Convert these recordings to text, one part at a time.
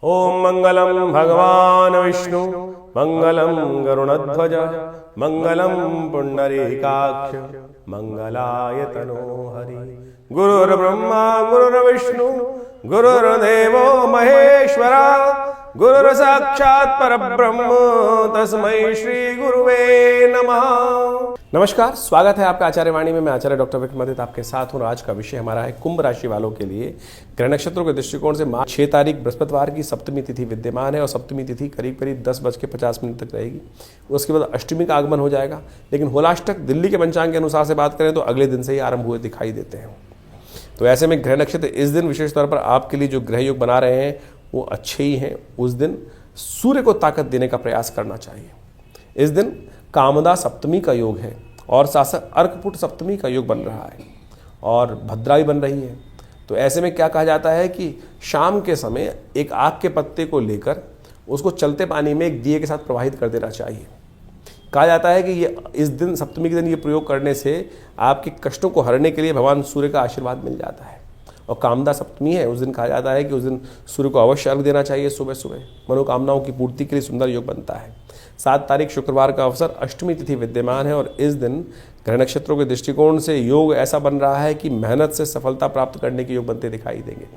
ओम मंगलम भगवान विष्णु मंगलम गरुणध्वज मंगलम पुंडरीकाक्ष मंगलाय तनोहरि। गुरुर्ब्रह्मा गुरुर्विष्णु गुरुर्देवो महेश्वरा गुरुर् साक्षात् परब्रह्म तस्मै श्री गुरुवे नमः। नमस्कार, स्वागत है आपका आचार्य वाणी में। मैं आचार्य डॉक्टर विक्रमादित्य आपके साथ हूँ। आज का विषय हमारा है कुंभ राशि वालों के लिए ग्रह नक्षत्रों के दृष्टिकोण से मार्च 6 तारीख बृहस्पतिवार की सप्तमी तिथि विद्यमान है और सप्तमी तिथि करीब करीब 10:50 तक रहेगी। उसके बाद अष्टमी का आगमन हो जाएगा, लेकिन होलाष्टक दिल्ली के पंचांग के अनुसार से बात करें तो अगले दिन से ही आरंभ हुए दिखाई देते हैं। तो ऐसे में ग्रह नक्षत्र इस दिन विशेष तौर पर आपके लिए जो ग्रह योग बना रहे हैं वो अच्छे ही हैं। उस दिन सूर्य को ताकत देने का प्रयास करना चाहिए। इस दिन कामदा सप्तमी का योग है और साथ साथ अर्कपुट सप्तमी का योग बन रहा है और भद्रा भी बन रही है। तो ऐसे में क्या कहा जाता है कि शाम के समय एक आग के पत्ते को लेकर उसको चलते पानी में एक दिए के साथ प्रवाहित कर देना चाहिए। कहा जाता है कि ये इस दिन सप्तमी के दिन ये प्रयोग करने से आपके कष्टों को हरने के लिए भगवान सूर्य का आशीर्वाद मिल जाता है। और कामदा सप्तमी है, उस दिन कहा जाता है कि उस दिन सूर्य को अवश्य अर्घ देना चाहिए। सुबह सुबह मनोकामनाओं की पूर्ति के लिए सुंदर योग बनता है। 7 तारीख शुक्रवार का अवसर अष्टमी तिथि विद्यमान है और इस दिन ग्रह नक्षत्रों के दृष्टिकोण से योग ऐसा बन रहा है कि मेहनत से सफलता प्राप्त करने के योग बनते दिखाई देंगे।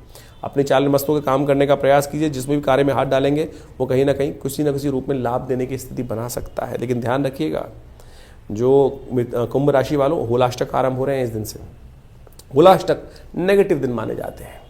अपनी चाल मस्तों के काम करने का प्रयास कीजिए। जिसमें भी कार्य में हाथ डालेंगे वो कहीं ना कहीं किसी न किसी रूप में लाभ देने की स्थिति बना सकता है। लेकिन ध्यान रखिएगा, जो कुंभ राशि वालों होलाष्टक आरंभ हो रहे हैं इस दिन से। होलाष्टक नेगेटिव दिन माने जाते हैं।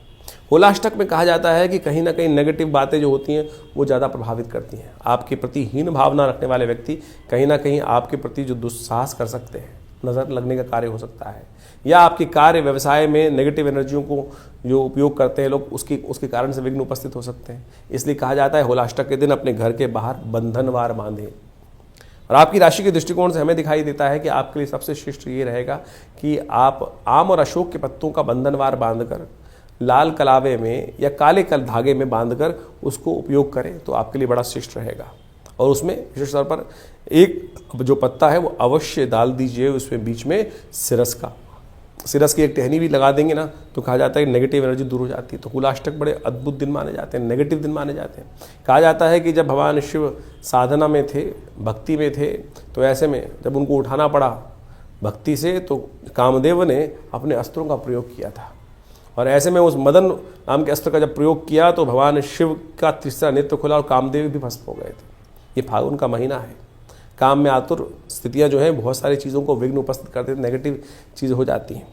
होलाष्टक में कहा जाता है कि कहीं ना कहीं नेगेटिव बातें जो होती हैं वो ज़्यादा प्रभावित करती हैं। आपके प्रति हीन भावना रखने वाले व्यक्ति कहीं ना कहीं आपके प्रति जो दुस्साहस कर सकते हैं, नज़र लगने का कार्य हो सकता है, या आपके कार्य व्यवसाय में नेगेटिव एनर्जियों को जो उपयोग करते हैं लोग उसके कारण से विघ्न उपस्थित हो सकते हैं। इसलिए कहा जाता है होलाष्टक के दिन अपने घर के बाहर बंधनवार बांधें। और आपकी राशि के दृष्टिकोण से हमें दिखाई देता है कि आपके लिए सबसे श्रेष्ठ ये रहेगा कि आप आम और अशोक के पत्तों का बंधनवार बांधकर लाल कलावे में या काले कल धागे में बांधकर उसको उपयोग करें तो आपके लिए बड़ा श्रेष्ठ रहेगा। और उसमें विशेष तौर पर एक जो पत्ता है वो अवश्य डाल दीजिए, उसमें बीच में सिरस की एक टहनी भी लगा देंगे ना तो कहा जाता है कि नेगेटिव एनर्जी दूर हो जाती है। तो होलाष्टक बड़े अद्भुत दिन माने जाते हैं, नेगेटिव दिन माने जाते हैं। कहा जाता है कि जब भगवान शिव साधना में थे, भक्ति में थे, तो ऐसे में जब उनको उठाना पड़ा भक्ति से तो कामदेव ने अपने अस्त्रों का प्रयोग किया था। और ऐसे में उस मदन नाम के अस्त्र का जब प्रयोग किया तो भगवान शिव का तीसरा नेत्र खुला और कामदेव भी भस्म हो गए थे। ये फागुन का महीना है। काम में आतुर स्थितियां जो हैं बहुत सारी चीज़ों को विघ्न उपस्थित करते, नेगेटिव चीज़ें हो जाती हैं।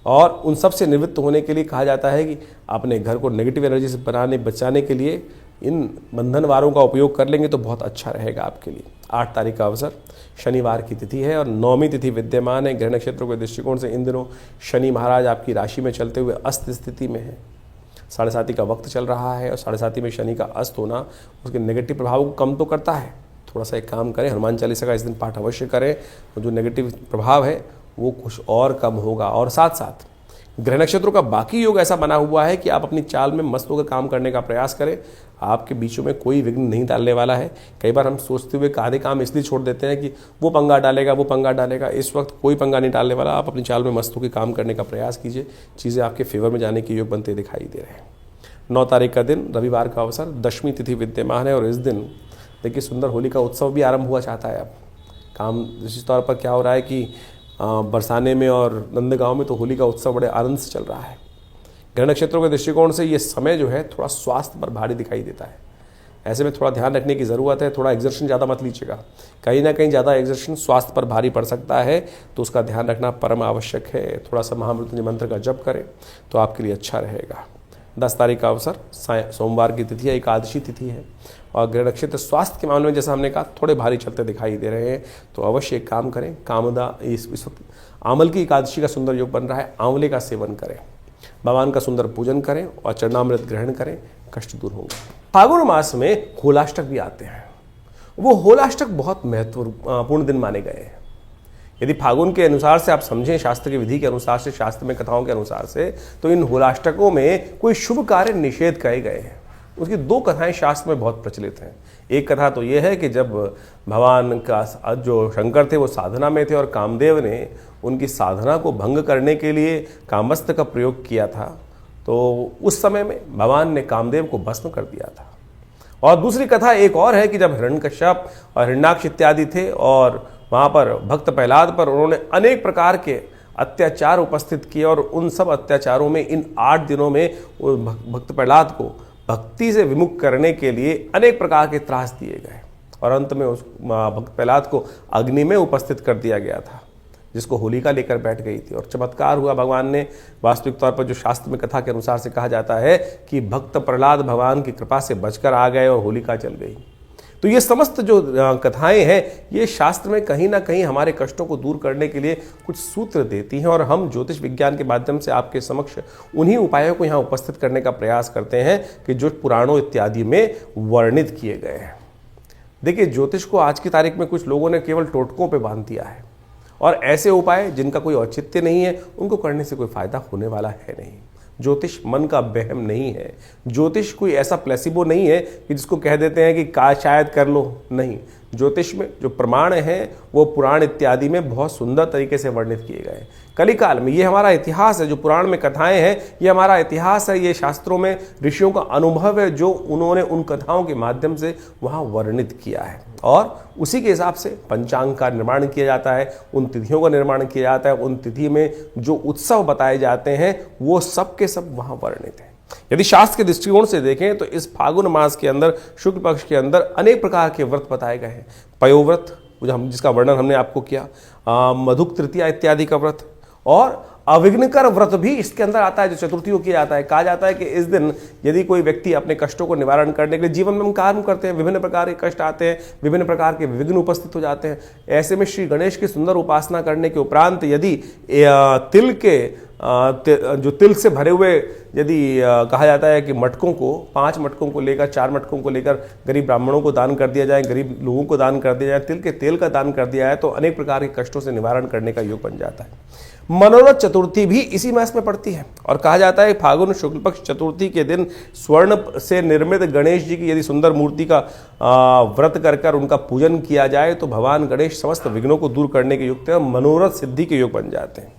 और उन सब से निवृत्त होने के लिए कहा जाता है कि अपने घर को नेगेटिव एनर्जी से बचाने के लिए इन बंधनवारों का उपयोग कर लेंगे तो बहुत अच्छा रहेगा आपके लिए। 8 तारीख का अवसर शनिवार की तिथि है और 9वीं तिथि विद्यमान है। ग्रह नक्षत्रों के दृष्टिकोण से इन दिनों शनि महाराज आपकी राशि में चलते हुए अस्त स्थिति में है। 7:30 का वक्त चल रहा है और 7:30 में शनि का अस्त होना उसके नेगेटिव प्रभाव को कम तो करता है। थोड़ा सा एक काम करें, हनुमान चालीसा का इस दिन पाठ अवश्य करें तो जो नेगेटिव प्रभाव है वो कुछ और कम होगा। और साथ साथ ग्रह नक्षत्रों का बाकी योग ऐसा बना हुआ है कि आप अपनी चाल में मस्त होकर काम करने का प्रयास करें। आपके बीचों में कोई विघ्न नहीं डालने वाला है। कई बार हम सोचते हुए आधे काम इसलिए छोड़ देते हैं कि वो पंगा डालेगा। इस वक्त कोई पंगा नहीं डालने वाला। आप अपनी चाल में मस्त होकर काम करने का प्रयास कीजिए, चीज़ें आपके फेवर में जाने के योग बनते दिखाई दे रहे हैं। 9 तारीख का दिन रविवार का अवसर दशमी तिथि विद्यमान है और इस दिन देखिए सुंदर होली का उत्सव भी आरंभ हुआ चाहता है। अब काम विशेष तौर पर क्या हो रहा है कि बरसाने में और नंदगांव में तो होली का उत्सव बड़े आनंद से चल रहा है। ग्रह नक्षत्रों के दृष्टिकोण से ये समय जो है थोड़ा स्वास्थ्य पर भारी दिखाई देता है। ऐसे में थोड़ा ध्यान रखने की ज़रूरत है। थोड़ा एग्जर्शन ज़्यादा मत लीजिएगा, कहीं ना कहीं ज़्यादा एग्जर्शन स्वास्थ्य पर भारी पड़ सकता है, तो उसका ध्यान रखना परम आवश्यक है। थोड़ा सा महामृत्युंजय मंत्र का जप करें तो आपके लिए अच्छा रहेगा। 10 तारीख का अवसर सोमवार की तिथि है, एकादशी तिथि है और ग्रह नक्षत्र स्वास्थ्य के मामले में जैसा हमने कहा थोड़े भारी चलते दिखाई दे रहे हैं। तो अवश्य एक काम करें, कामदा इस वक्त आंवल की एकादशी का सुंदर योग बन रहा है, आंवले का सेवन करें, भगवान का सुंदर पूजन करें और चरणामृत ग्रहण करें, कष्ट दूर होंगे। फागुन मास में होलाष्टक भी आते हैं। वो होलाष्टक बहुत महत्वपूर्ण दिन माने गए हैं। यदि फागुन के अनुसार से आप समझें, शास्त्र की विधि के अनुसार से, शास्त्र में कथाओं के अनुसार से, तो इन होलाष्टकों में कोई शुभ कार्य निषेध कहे गए हैं। उसकी 2 कथाएं शास्त्र में बहुत प्रचलित हैं। एक कथा तो ये है कि जब भगवान का जो शंकर थे वो साधना में थे और कामदेव ने उनकी साधना को भंग करने के लिए कामस्त्र का प्रयोग किया था, तो उस समय में भगवान ने कामदेव को भस्म कर दिया था। और दूसरी कथा एक और है कि जब हिरण्यकश्यप और हिरण्याक्ष इत्यादि थे और वहाँ पर भक्त प्रहलाद पर उन्होंने अनेक प्रकार के अत्याचार उपस्थित किए और उन सब अत्याचारों में इन 8 दिनों में भक्त प्रहलाद को भक्ति से विमुख करने के लिए अनेक प्रकार के त्रास दिए गए और अंत में उस भक्त प्रहलाद को अग्नि में उपस्थित कर दिया गया था, जिसको होलिका लेकर बैठ गई थी। और चमत्कार हुआ भगवान ने, वास्तविक तौर पर जो शास्त्र में कथा के अनुसार से कहा जाता है कि भक्त प्रहलाद भगवान की कृपा से बचकर आ गए और होलिका जल गई। तो ये समस्त जो कथाएं हैं ये शास्त्र में कहीं ना कहीं हमारे कष्टों को दूर करने के लिए कुछ सूत्र देती हैं और हम ज्योतिष विज्ञान के माध्यम से आपके समक्ष उन्हीं उपायों को यहाँ उपस्थित करने का प्रयास करते हैं कि जो पुराणों इत्यादि में वर्णित किए गए हैं। देखिए, ज्योतिष को आज की तारीख में कुछ लोगों ने केवल टोटकों पे बांध दिया है और ऐसे उपाय जिनका कोई औचित्य नहीं है उनको करने से कोई फायदा होने वाला है नहीं। ज्योतिष मन का वहम नहीं है, ज्योतिष कोई ऐसा प्लेसिबो नहीं है कि जिसको कह देते हैं कि शायद कर लो, नहीं। ज्योतिष में जो प्रमाण हैं वो पुराण इत्यादि में बहुत सुंदर तरीके से वर्णित किए गए। कलिकाल में ये हमारा इतिहास है, जो पुराण में कथाएं हैं ये हमारा इतिहास है, ये शास्त्रों में ऋषियों का अनुभव है जो उन्होंने उन कथाओं के माध्यम से वहाँ वर्णित किया है और उसी के हिसाब से पंचांग का निर्माण किया जाता है, उन तिथियों का निर्माण किया जाता है, उन तिथि में जो उत्सव बताए जाते हैं वो सब के सब वहाँ वर्णित हैं। यदि शास्त्र के दृष्टिकोण से देखें तो इस फागुन मास के अंदर शुक्ल पक्ष के अंदर अनेक प्रकार के व्रत बताए गए हैं। पयोव्रत जिसका वर्णन हमने आपको किया, मधुक तृतीया इत्यादि का व्रत और अविघ्नकर व्रत भी इसके अंदर आता है जो चतुर्थी को किया जाता है। कहा जाता है कि इस दिन यदि कोई व्यक्ति अपने कष्टों को निवारण करने के लिए जीवन में हम कार्य करते हैं, विभिन्न प्रकार के कष्ट आते हैं, विभिन्न प्रकार के विघ्न उपस्थित हो जाते हैं, ऐसे में श्री गणेश की सुंदर उपासना करने के उपरांत यदि तिल के जो तिल से भरे हुए यदि कहा जाता है कि मटकों को 5 मटकों को लेकर 4 मटकों को लेकर गरीब ब्राह्मणों को दान कर दिया जाए, गरीब लोगों को दान कर दिया जाए, तिल के तेल का दान कर दिया जाए तो अनेक प्रकार के कष्टों से निवारण करने का योग बन जाता है। मनोरथ चतुर्थी भी इसी मास में पड़ती है और कहा जाता है फागुन शुक्ल पक्ष चतुर्थी के दिन स्वर्ण से निर्मित गणेश जी की यदि सुंदर मूर्ति का व्रत कर कर उनका पूजन किया जाए तो भगवान गणेश समस्त विघ्नों को दूर करने के युक्त है, मनोरथ सिद्धि के योग बन जाते हैं।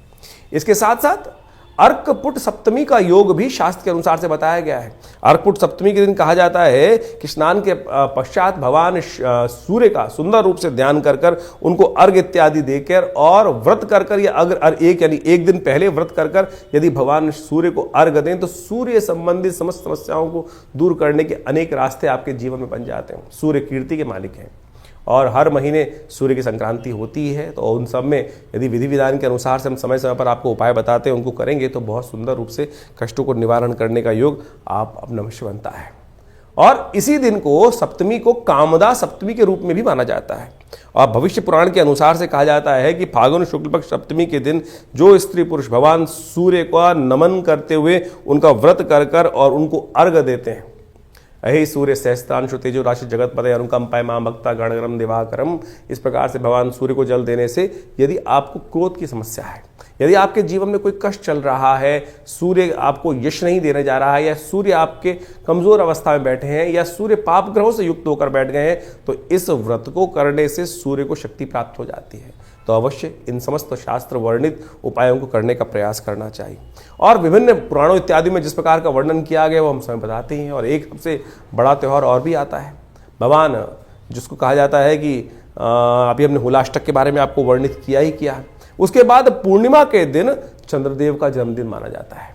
इसके साथ साथ अर्कपुट सप्तमी का योग भी शास्त्र के अनुसार से बताया गया है। अर्कपुट सप्तमी के दिन कहा जाता है कि स्नान के पश्चात भगवान सूर्य का सुंदर रूप से ध्यान कर कर उनको अर्घ इत्यादि देकर और व्रत कर कर या अगर एक दिन पहले व्रत कर कर यदि भगवान सूर्य को अर्घ दें तो सूर्य संबंधित समस्त समस्याओं को दूर करने के अनेक रास्ते आपके जीवन में बन जाते हैं। सूर्य कीर्ति के मालिक हैं और हर महीने सूर्य की संक्रांति होती है तो उन सब में यदि विधि विधान के अनुसार से हम समय समय पर आपको उपाय बताते हैं उनको करेंगे तो बहुत सुंदर रूप से कष्टों को निवारण करने का योग आप अपना अवश्य बनता है। और इसी दिन को सप्तमी को कामदा सप्तमी के रूप में भी माना जाता है और भविष्य पुराण के अनुसार से कहा जाता है कि फागुन शुक्ल पक्ष सप्तमी के दिन जो स्त्री पुरुष भगवान सूर्य का नमन करते हुए उनका व्रत कर कर और उनको अर्घ देते हैं, अहि सूर्य सहस्त्रांशु तेजो राशि जगतपते अनुकंपाय मां भक्ता गणगरम दिवाकरम, इस प्रकार से भगवान सूर्य को जल देने से यदि आपको क्रोध की समस्या है, यदि आपके जीवन में कोई कष्ट चल रहा है, सूर्य आपको यश नहीं देने जा रहा है या सूर्य आपके कमजोर अवस्था में बैठे हैं या सूर्य पाप ग्रहों से युक्त होकर बैठ गए हैं तो इस व्रत को करने से सूर्य को शक्ति प्राप्त हो जाती है। तो अवश्य इन समस्त शास्त्र वर्णित उपायों को करने का प्रयास करना चाहिए। और विभिन्न पुराणों इत्यादि में जिस प्रकार का वर्णन किया गया वो हम समय बताते हैं। और एक सबसे बड़ा त्यौहार और भी आता है, भगवान जिसको कहा जाता है कि अभी हमने होलाष्टक के बारे में आपको वर्णित किया ही किया। उसके बाद पूर्णिमा के दिन चंद्रदेव का जन्मदिन माना जाता है।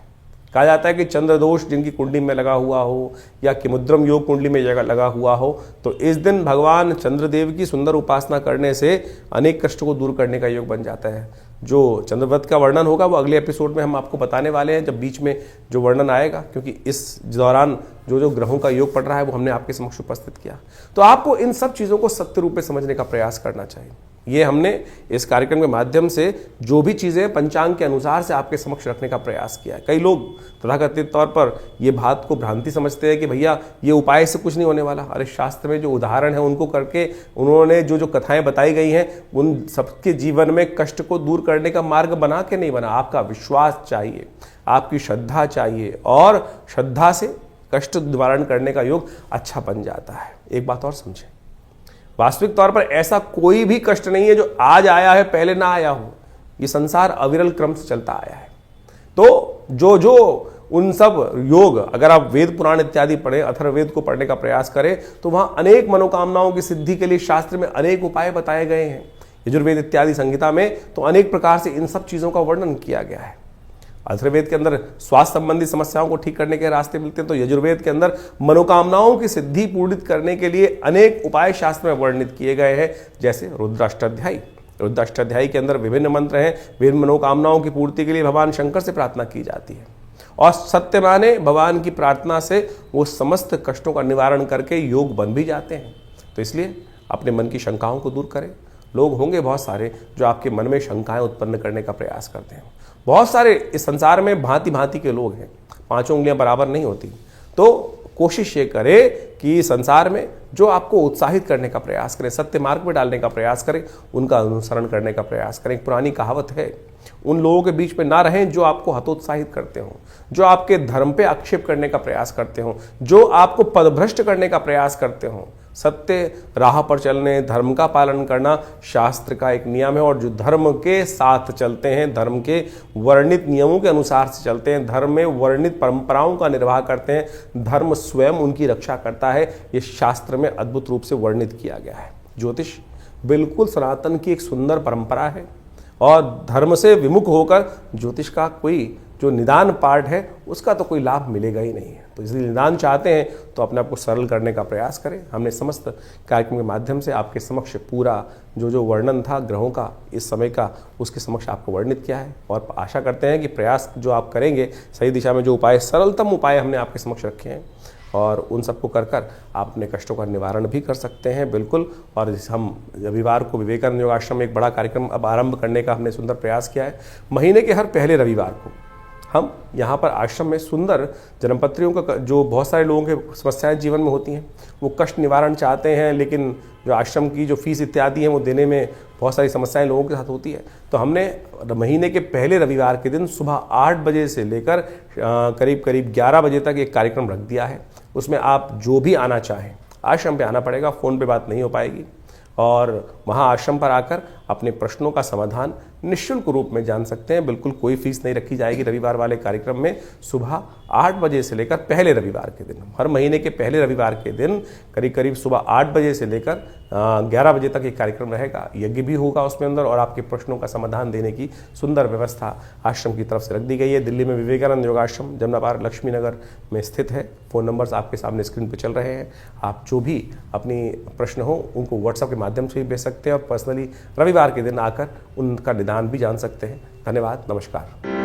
कहा जाता है कि चंद्र दोष जिनकी कुंडली में लगा हुआ हो या किमुद्रम योग कुंडली में लगा हुआ हो तो इस दिन भगवान चंद्रदेव की सुंदर उपासना करने से अनेक कष्टों को दूर करने का योग बन जाता है। जो चंद्रव्रत का वर्णन होगा वो अगले एपिसोड में हम आपको बताने वाले हैं, जब बीच में जो वर्णन आएगा, क्योंकि इस दौरान जो ग्रहों का योग पड़ रहा है वो हमने आपके समक्ष उपस्थित किया। तो आपको इन सब चीज़ों को सत्य रूप में समझने का प्रयास करना चाहिए। ये हमने इस कार्यक्रम के माध्यम से जो भी चीज़ें पंचांग के अनुसार से आपके समक्ष रखने का प्रयास किया है। कई लोग तथाकथित तौर पर ये बात को भ्रांति समझते हैं कि भैया ये उपाय से कुछ नहीं होने वाला। अरे शास्त्र में जो उदाहरण है उनको करके उन्होंने जो कथाएं बताई गई हैं उन सबके जीवन में कष्ट को दूर करने का मार्ग बना के नहीं बना। आपका विश्वास चाहिए, आपकी श्रद्धा चाहिए और श्रद्धा से कष्ट निवारण करने का योग अच्छा बन जाता है। एक बात और समझें, वास्तविक तौर पर ऐसा कोई भी कष्ट नहीं है जो आज आया है पहले ना आया हो। ये संसार अविरल क्रम से चलता आया है। तो जो उन सब योग, अगर आप वेद पुराण इत्यादि पढ़ें, अथर्ववेद को पढ़ने का प्रयास करें, तो वहां अनेक मनोकामनाओं की सिद्धि के लिए शास्त्र में अनेक उपाय बताए गए हैं। यजुर्वेद इत्यादि संहिता में तो अनेक प्रकार से इन सब चीजों का वर्णन किया गया है। अथर्ववेद के अंदर स्वास्थ्य संबंधी समस्याओं को ठीक करने के रास्ते मिलते हैं, तो यजुर्वेद के अंदर मनोकामनाओं की सिद्धि पूर्णित करने के लिए अनेक उपाय शास्त्र में वर्णित किए गए हैं, जैसे रुद्राष्टाध्यायी। रुद्राष्टाध्यायी के अंदर विभिन्न मंत्र हैं, विभिन्न मनोकामनाओं की पूर्ति के लिए भगवान शंकर से प्रार्थना की जाती है, और सत्य माने भगवान की प्रार्थना से वो समस्त कष्टों का निवारण करके योग बन भी जाते हैं। तो इसलिए अपने मन की शंकाओं को दूर करें। लोग होंगे बहुत सारे जो आपके मन में शंकाएं उत्पन्न करने का प्रयास करते हैं। बहुत सारे इस संसार में भांति भांति के लोग हैं, पांचों उंगलियां बराबर नहीं होती। तो कोशिश ये करें कि संसार में जो आपको उत्साहित करने का प्रयास करें, सत्य मार्ग में डालने का प्रयास करें, उनका अनुसरण करने का प्रयास करें। एक पुरानी कहावत है, उन लोगों के बीच में ना रहें जो आपको हतोत्साहित करते हो, जो आपके धर्म पे आक्षेप करने का प्रयास करते हो, जो आपको पदभ्रष्ट करने का प्रयास करते हो। सत्य राह पर चलने, धर्म का पालन करना शास्त्र का एक नियम है, और जो धर्म के साथ चलते हैं, धर्म के वर्णित नियमों के अनुसार से चलते हैं, धर्म में वर्णित परंपराओं का निर्वाह करते हैं, धर्म स्वयं उनकी रक्षा करता है। ये शास्त्र में अद्भुत रूप से वर्णित किया गया है। ज्योतिष बिल्कुल सनातन की एक सुंदर परंपरा है, और धर्म से विमुख होकर ज्योतिष का कोई जो निदान पार्ट है उसका तो कोई लाभ मिलेगा ही नहीं है। तो इसलिए निदान चाहते हैं तो अपने आप को सरल करने का प्रयास करें। हमने समस्त कार्यक्रम के माध्यम से आपके समक्ष पूरा जो वर्णन था ग्रहों का इस समय का, उसके समक्ष आपको वर्णित किया है, और आशा करते हैं कि प्रयास जो आप करेंगे सही दिशा में, जो उपाय सरलतम उपाय हमने आपके समक्ष रखे हैं, और उन सबको कर आप अपने कष्टों का निवारण भी कर सकते हैं बिल्कुल। और हम रविवार को विवेकानंद योगाश्रम में एक बड़ा कार्यक्रम अब आरंभ करने का हमने सुंदर प्रयास किया है। महीने के हर पहले रविवार को हम यहाँ पर आश्रम में सुंदर जन्मपत्रियों का, जो बहुत सारे लोगों के समस्याएं जीवन में होती हैं, वो कष्ट निवारण चाहते हैं, लेकिन जो आश्रम की जो फीस इत्यादि है वो देने में बहुत सारी समस्याएं लोगों के साथ होती है। तो हमने महीने के पहले रविवार के दिन सुबह 8 बजे से लेकर करीब 11 बजे तक एक कार्यक्रम रख दिया है। उसमें आप जो भी आना चाहें, आश्रम पे आना पड़ेगा, फ़ोन पे बात नहीं हो पाएगी, और वहाँ आश्रम पर आकर अपने प्रश्नों का समाधान निःशुल्क रूप में जान सकते हैं। बिल्कुल कोई फीस नहीं रखी जाएगी रविवार वाले कार्यक्रम में। सुबह 8 बजे से लेकर पहले रविवार के दिन, हर महीने के पहले रविवार के दिन करीब सुबह 8 बजे से लेकर 11 बजे तक एक कार्यक्रम रहेगा। यज्ञ भी होगा उसमें अंदर, और आपके प्रश्नों का समाधान देने की सुंदर व्यवस्था आश्रम की तरफ से रख दी गई है। दिल्ली में विवेकानंद योगाश्रम जमुना पार लक्ष्मी नगर में स्थित है। फ़ोन नंबर्स आपके सामने स्क्रीन पर चल रहे हैं। आप जो भी अपनी प्रश्न हो उनको व्हाट्सएप के माध्यम से भी भेज सकते हैं, और पर्सनली रविवार के दिन आकर उनका निदान भी जान सकते हैं। धन्यवाद, नमस्कार।